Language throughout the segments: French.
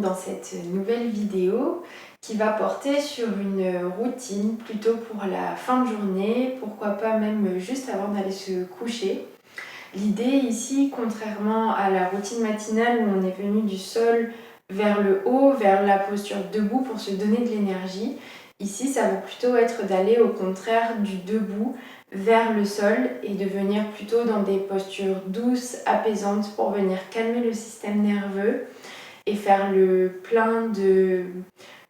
dans cette nouvelle vidéo qui va porter sur une routine plutôt pour la fin de journée, pourquoi pas même juste avant d'aller se coucher. L'idée ici, contrairement à la routine matinale où on est venu du sol vers le haut, vers la posture debout pour se donner de l'énergie, ici ça va plutôt être d'aller au contraire du debout vers le sol et de venir plutôt dans des postures douces, apaisantes pour venir calmer le système nerveux et faire le plein de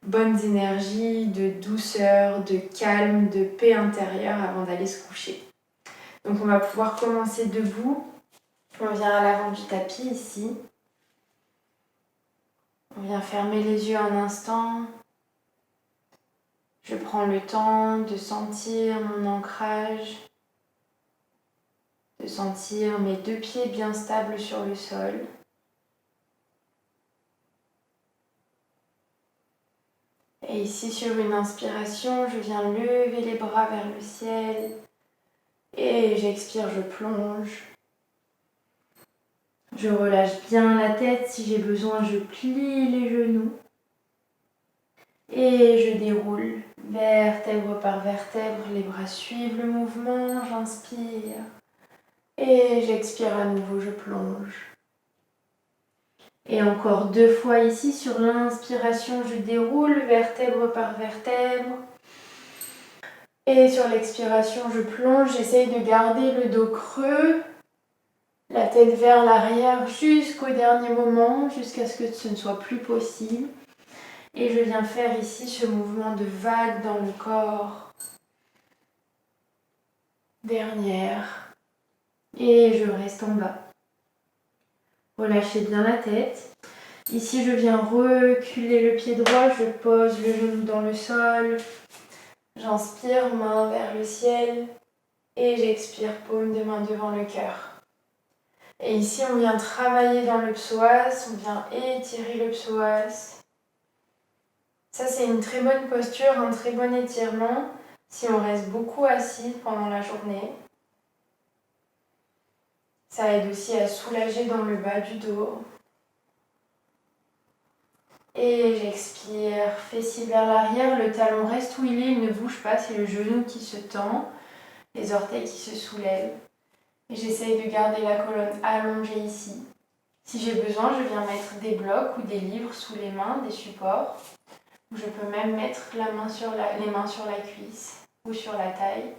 bonnes énergies, de douceur, de calme, de paix intérieure avant d'aller se coucher. Donc on va pouvoir commencer debout. On vient à l'avant du tapis ici. On vient fermer les yeux un instant. Je prends le temps de sentir mon ancrage, de sentir mes deux pieds bien stables sur le sol. Et ici, sur une inspiration, je viens lever les bras vers le ciel. Et j'expire, je plonge. Je relâche bien la tête. Si j'ai besoin, je plie les genoux. Et je déroule vertèbre par vertèbre. Les bras suivent le mouvement. J'inspire. Et j'expire à nouveau, je plonge. Et encore 2 fois ici, sur l'inspiration, je déroule vertèbre par vertèbre. Et sur l'expiration, je plonge. J'essaye de garder le dos creux, la tête vers l'arrière jusqu'au dernier moment, jusqu'à ce que ce ne soit plus possible. Et je viens faire ici ce mouvement de vague dans le corps. Dernière. Et je reste en bas. Relâchez bien la tête. Ici, je viens reculer le pied droit, je pose le genou dans le sol. J'inspire, main vers le ciel. Et j'expire, paume de main devant le cœur. Et ici, on vient travailler dans le psoas, on vient étirer le psoas. Ça, c'est une très bonne posture, un très bon étirement si on reste beaucoup assis pendant la journée. Ça aide aussi à soulager dans le bas du dos. Et j'expire, fessier vers l'arrière, le talon reste où il est, il ne bouge pas, c'est le genou qui se tend, les orteils qui se soulèvent. Et j'essaye de garder la colonne allongée ici. Si j'ai besoin, je viens mettre des blocs ou des livres sous les mains, des supports. Je peux même mettre les mains sur la cuisse ou sur la taille.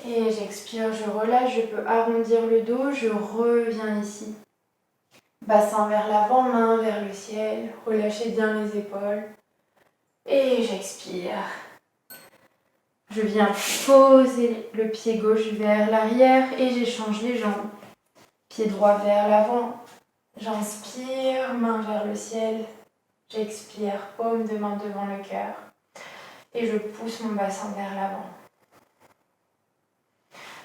Et j'expire, je relâche, je peux arrondir le dos, je reviens ici. Bassin vers l'avant, main vers le ciel, relâchez bien les épaules. Et j'expire. Je viens poser le pied gauche vers l'arrière et j'échange les jambes. Pied droit vers l'avant. J'inspire, main vers le ciel. J'expire, paume de main devant le cœur. Et je pousse mon bassin vers l'avant.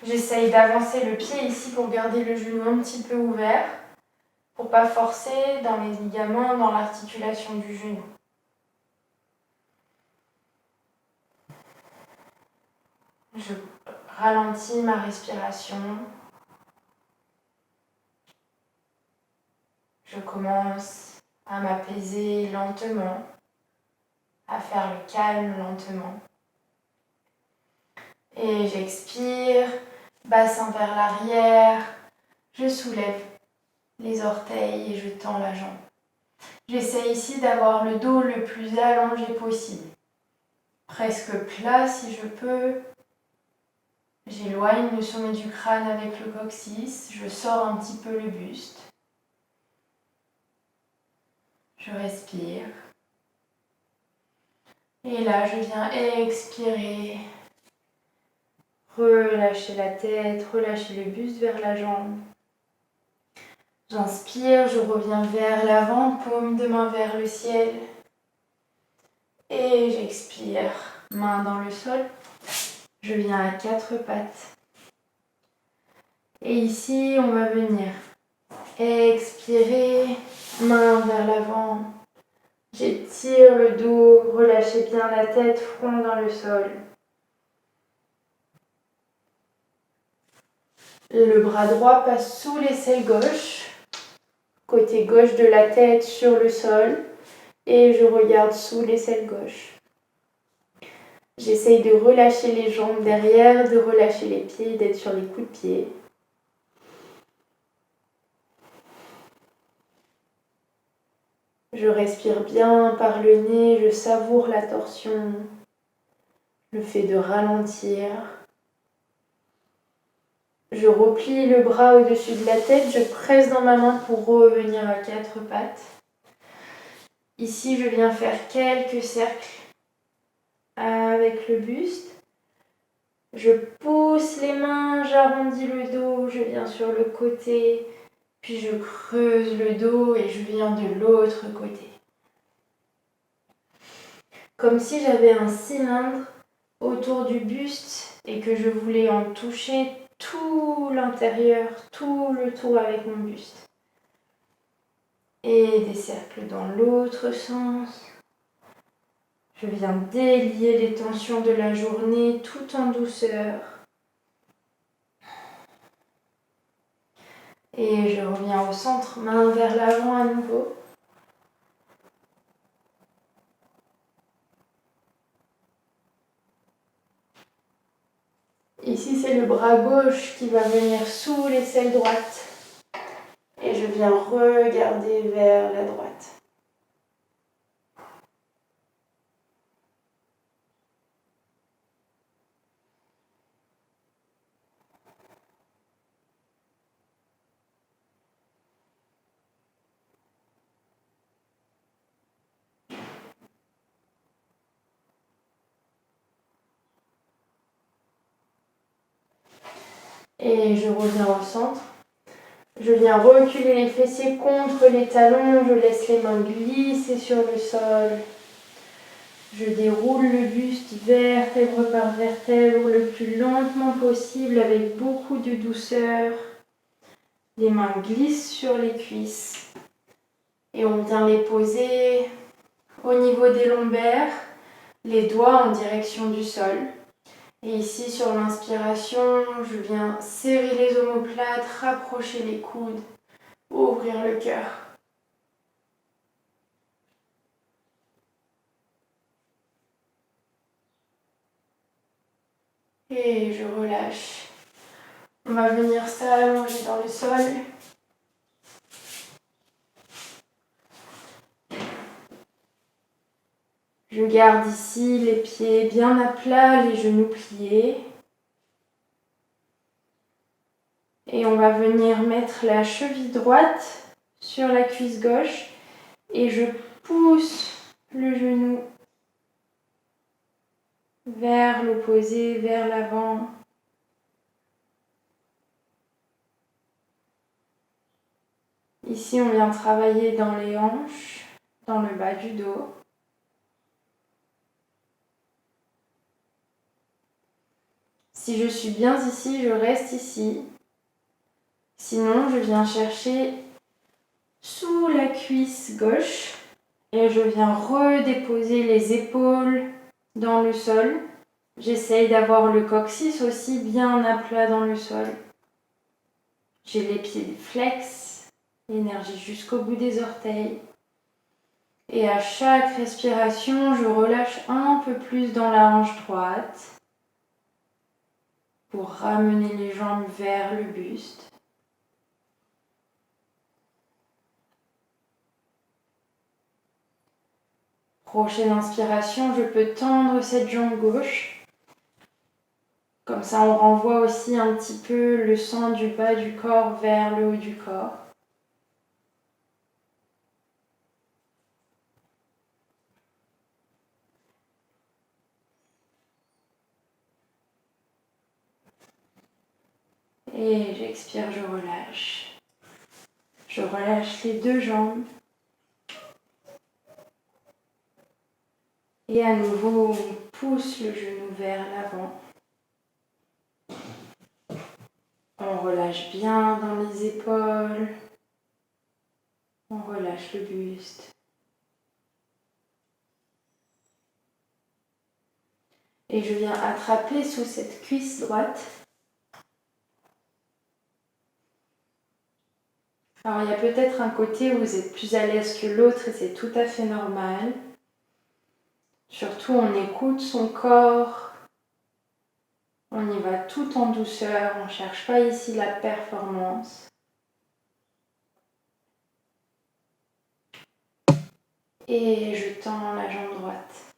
J'essaye d'avancer le pied ici pour garder le genou un petit peu ouvert, pour ne pas forcer dans les ligaments, dans l'articulation du genou. Je ralentis ma respiration. Je commence à m'apaiser lentement, à faire le calme lentement. Et j'expire, bassin vers l'arrière, je soulève les orteils et je tends la jambe. J'essaie ici d'avoir le dos le plus allongé possible. Presque plat si je peux. J'éloigne le sommet du crâne avec le coccyx, je sors un petit peu le buste. Je respire. Et là, je viens expirer. Relâchez la tête, relâchez le buste vers la jambe. J'inspire, je reviens vers l'avant, paume de main vers le ciel. Et j'expire, main dans le sol. Je viens à 4 pattes. Et ici, on va venir expirer, main vers l'avant. J'étire le dos, relâchez bien la tête, front dans le sol. Le bras droit passe sous l'aisselle gauche. côté gauche de la tête sur le sol et je regarde sous l'aisselle gauche. J'essaye de relâcher les jambes derrière, de relâcher les pieds, d'être sur les coups de pied. Je respire bien par le nez, je savoure la torsion, le fait de ralentir. Je replie le bras au-dessus de la tête, je presse dans ma main pour revenir à quatre pattes. Ici, je viens faire quelques cercles avec le buste. Je pousse les mains, j'arrondis le dos, je viens sur le côté, puis je creuse le dos et je viens de l'autre côté. Comme si j'avais un cylindre autour du buste et que je voulais en toucher tout l'intérieur, tout le tour avec mon buste. Et des cercles dans l'autre sens. Je viens délier les tensions de la journée tout en douceur. Et je reviens au centre, main vers l'avant à nouveau. Ici, c'est le bras gauche qui va venir sous l'aisselle droite. Et je viens regarder vers la droite. Et je reviens au centre. Je viens reculer les fessiers contre les talons, je laisse les mains glisser sur le sol. Je déroule le buste vertèbre par vertèbre le plus lentement possible avec beaucoup de douceur. Les mains glissent sur les cuisses et on vient les poser au niveau des lombaires, les doigts en direction du sol. Et ici, sur l'inspiration, je viens serrer les omoplates, rapprocher les coudes, ouvrir le cœur. Et je relâche. On va venir s'allonger dans le sol. Je garde ici les pieds bien à plat, les genoux pliés. Et on va venir mettre la cheville droite sur la cuisse gauche et je pousse le genou vers l'opposé, vers l'avant. Ici, on vient travailler dans les hanches, dans le bas du dos. Si je suis bien ici, je reste ici. Sinon, je viens chercher sous la cuisse gauche et je viens redéposer les épaules dans le sol. J'essaye d'avoir le coccyx aussi bien à plat dans le sol. J'ai les pieds flex, l'énergie jusqu'au bout des orteils. Et à chaque respiration, je relâche un peu plus dans la hanche droite pour ramener les jambes vers le buste. Prochaine inspiration, je peux tendre cette jambe gauche. Comme ça, on renvoie aussi un petit peu le sang du bas du corps vers le haut du corps. Et j'expire, je relâche. Je relâche les deux jambes. Et à nouveau, on pousse le genou vers l'avant. On relâche bien dans les épaules. On relâche le buste. Et je viens attraper sous cette cuisse droite. Alors il y a peut-être un côté où vous êtes plus à l'aise que l'autre et c'est tout à fait normal. Surtout on écoute son corps, on y va tout en douceur, on ne cherche pas ici la performance. Et je tends la jambe droite.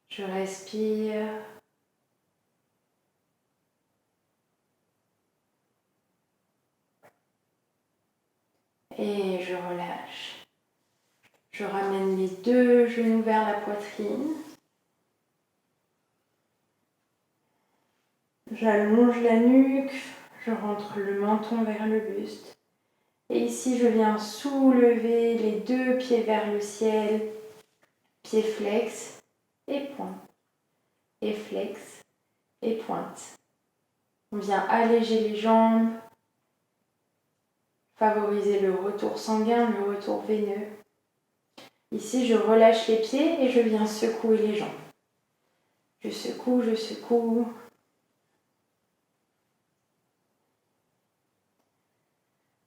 Je respire. Et je relâche. Je ramène les deux genoux vers la poitrine. J'allonge la nuque, je rentre le menton vers le buste. Et ici, je viens soulever les deux pieds vers le ciel. Pied flex et pointe. Et flex et pointe. On vient alléger les jambes, favoriser le retour sanguin, le retour veineux. Ici, je relâche les pieds et je viens secouer les jambes. Je secoue, je secoue.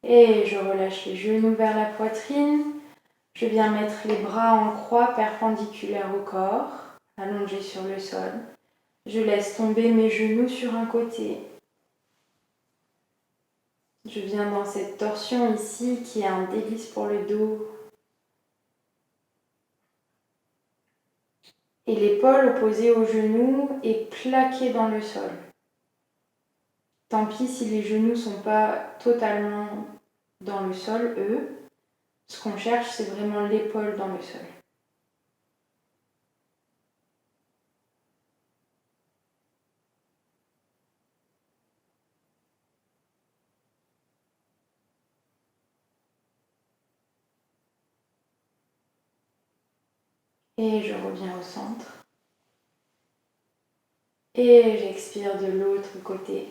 Et je relâche les genoux vers la poitrine. Je viens mettre les bras en croix perpendiculaires au corps, allongés sur le sol. Je laisse tomber mes genoux sur un côté. Je viens dans cette torsion ici qui est un délice pour le dos. Et l'épaule opposée au genou est plaquée dans le sol. Tant pis si les genoux ne sont pas totalement dans le sol, eux. Ce qu'on cherche, c'est vraiment l'épaule dans le sol. Et je reviens au centre. Et j'expire de l'autre côté.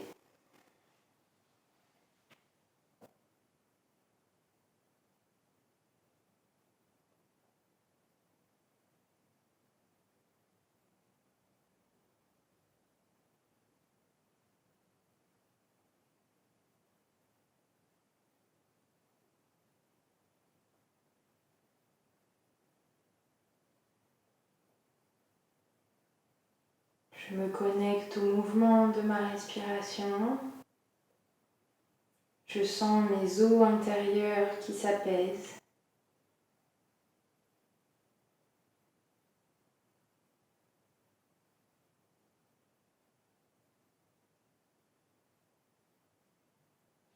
Je me connecte au mouvement de ma respiration. Je sens mes os intérieurs qui s'apaisent.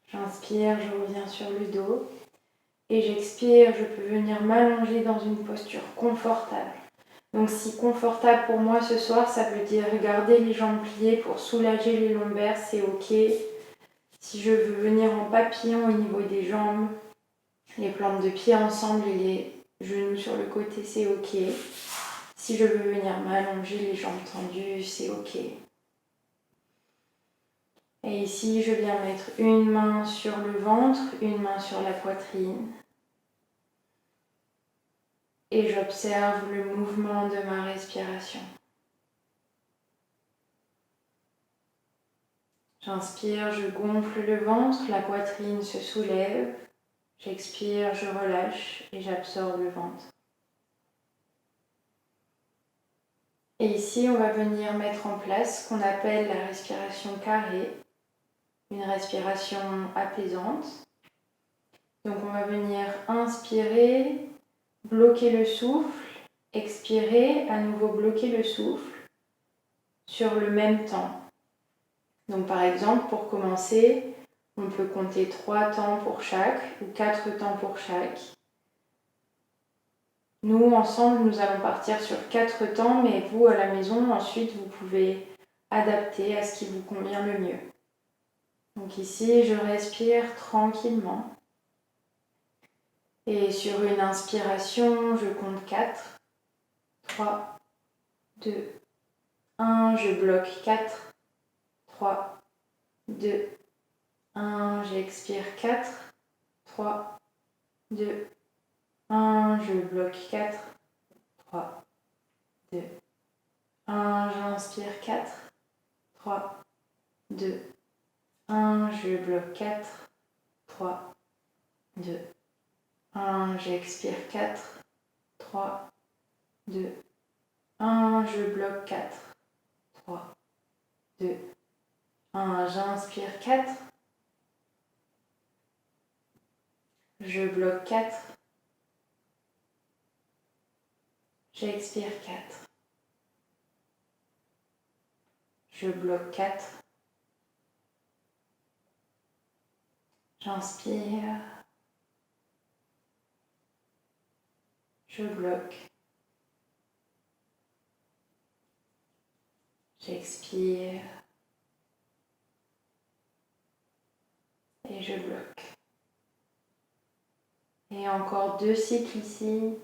J'inspire, je reviens sur le dos. Et j'expire, je peux venir m'allonger dans une posture confortable. Donc si confortable pour moi ce soir, ça veut dire garder les jambes pliées pour soulager les lombaires, c'est ok. Si je veux venir en papillon au niveau des jambes, les plantes de pied ensemble et les genoux sur le côté, c'est ok. Si je veux venir m'allonger les jambes tendues, c'est ok. Et ici, je viens mettre une main sur le ventre, une main sur la poitrine. Et j'observe le mouvement de ma respiration. J'inspire, je gonfle le ventre, la poitrine se soulève. J'expire, je relâche et j'absorbe le ventre. Et ici, on va venir mettre en place ce qu'on appelle la respiration carrée, une respiration apaisante. Donc on va venir inspirer, bloquer le souffle, expirer, à nouveau bloquer le souffle sur le même temps. Donc par exemple, pour commencer, on peut compter 3 temps pour chaque ou 4 temps pour chaque. Nous, ensemble, nous allons partir sur 4 temps, mais vous, à la maison, ensuite, vous pouvez adapter à ce qui vous convient le mieux. Donc ici, je respire tranquillement. Et sur une inspiration, je compte 4. 3, 2, 1. Je bloque 4. 3, 2, 1. J'expire 4. 3, 2, 1. Je bloque 4. 3, 2, 1. J'inspire 4. 3, 2, 1. Je bloque 4, 3, 2, 1. J'expire 4, 3, 2, 1. Je bloque 4, 3, 2, 1. J'inspire 4. Je bloque 4. J'expire 4. Je bloque 4. J'inspire. Je bloque. J'expire. Et je bloque. Et encore 2 cycles ici.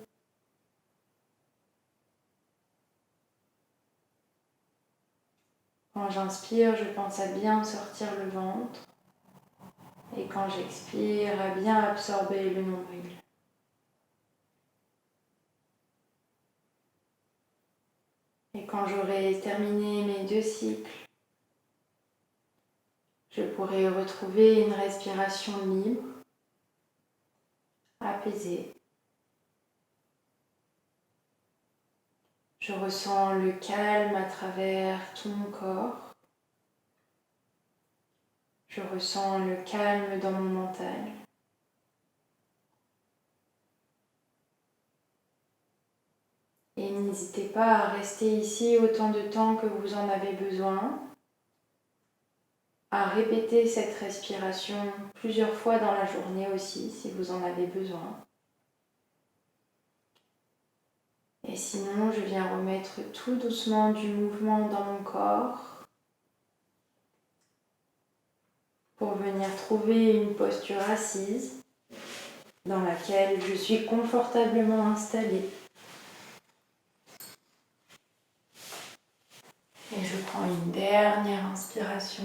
Quand j'inspire, je pense à bien sortir le ventre. Et quand j'expire, à bien absorber le nombril. Et quand j'aurai terminé mes 2 cycles, je pourrai retrouver une respiration libre, apaisée. Je ressens le calme à travers tout mon corps. Je ressens le calme dans mon mental. Et n'hésitez pas à rester ici autant de temps que vous en avez besoin, à répéter cette respiration plusieurs fois dans la journée aussi, si vous en avez besoin. Et sinon, je viens remettre tout doucement du mouvement dans mon corps pour venir trouver une posture assise dans laquelle je suis confortablement installée. Et je prends une dernière inspiration.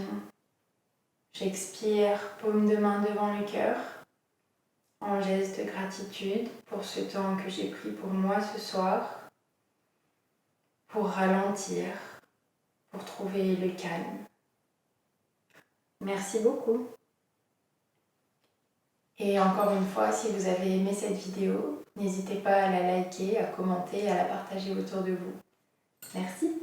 J'expire, paume de main devant le cœur, en geste de gratitude pour ce temps que j'ai pris pour moi ce soir, pour ralentir, pour trouver le calme. Merci beaucoup. Et encore une fois, si vous avez aimé cette vidéo, n'hésitez pas à la liker, à commenter, à la partager autour de vous. Merci.